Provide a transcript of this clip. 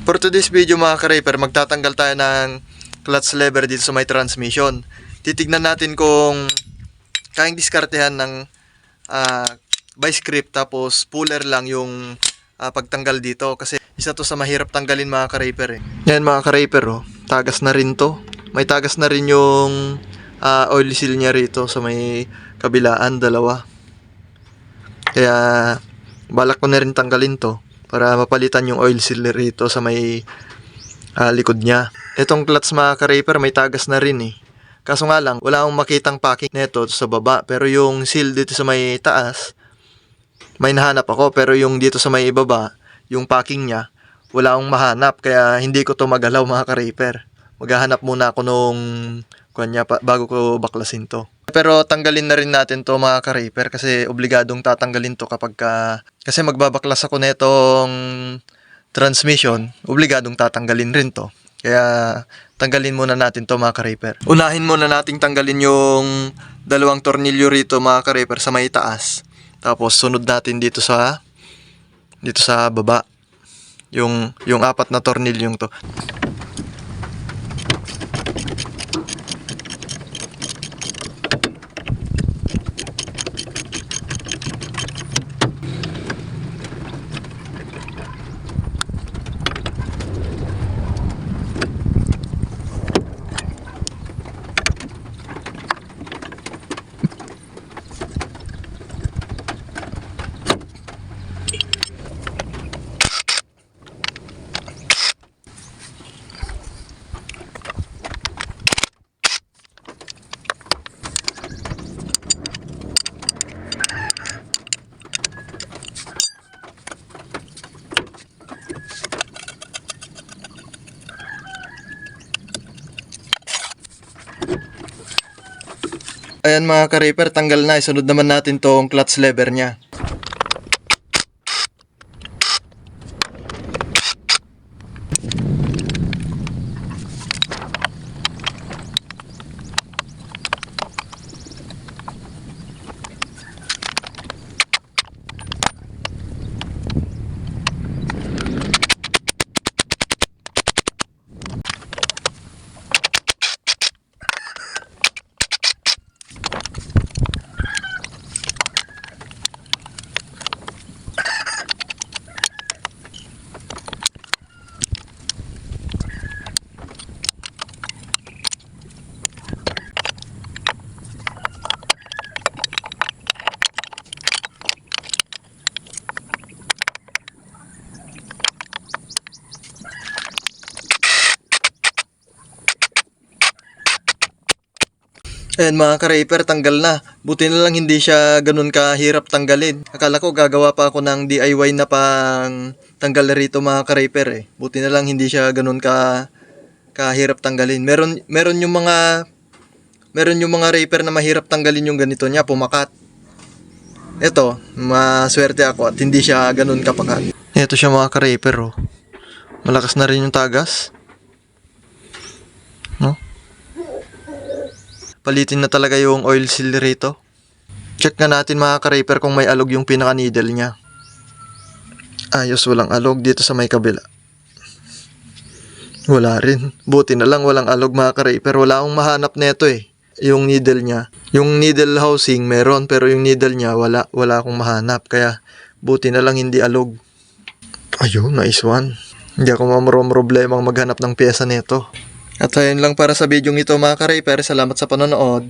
For today's video mga ka-raper, magtatanggal tayo ng clutch lever dito sa may transmission. Titignan natin kung kayang diskartehan ng vice grip tapos puller lang yung pagtanggal dito. Kasi isa to sa mahirap tanggalin mga ka-raper eh. Yan mga ka-raper oh, tagas na rin to. May tagas na rin yung oil seal niya rito sa may kabilaan, dalawa. Kaya balak ko na rin tanggalin to para mapalitan yung oil seal rito sa may likod niya. Itong clutch mga ka-raper may tagas na rin eh. Kaso nga lang, wala akong makitang packing neto sa baba. Pero yung seal dito sa may taas, may nahanap ako. Pero yung dito sa may ibaba, yung packing niya, wala akong mahanap. Kaya hindi ko to magalaw mga ka-raper. Maghahanap muna ako nung kanya bago ko baklasin to. Pero tanggalin na rin natin to mga ka-raper kasi obligadong tatanggalin to kasi magbabaklas ako netong transmission, obligadong tatanggalin rin to. Kaya tanggalin muna natin to mga ka-raper. Unahin muna nating tanggalin yung dalawang tornilyo rito mga ka-raper sa may taas. Tapos sunod natin dito sa baba. Yung apat na tornilyong to. Ayan mga ka-raper, tanggal na. Isunod naman natin tong clutch lever niya. Ayan mga ka-raper, tanggal na. Buti na lang hindi siya ganun kahirap tanggalin. Akala ko gagawa pa ako ng DIY na pang tanggal rito mga ka-raper eh. Buti na lang hindi siya ganun kahirap tanggalin. Meron yung mga raper na mahirap tanggalin yung ganito niya, pumakat. Ito, maswerte ako at hindi siya ganun kapakat. Ito siya mga ka-raper oh. Malakas na rin yung tagas. No? Palitin na talaga yung oil seal rito. Check na natin mga ka-raper kung may alog yung pinaka-needle niya. Ayos, walang alog dito sa may kabila. Wala rin. Buti na lang walang alog mga ka-raper. Wala akong mahanap neto eh. Yung needle niya. Yung needle housing meron pero yung needle niya wala akong mahanap. Kaya buti na lang hindi alog. Ayun, nice one. Hindi ako problema maghanap ng pyesa neto. At ayun lang para sa video ito mga ka-raper. Salamat sa panonood.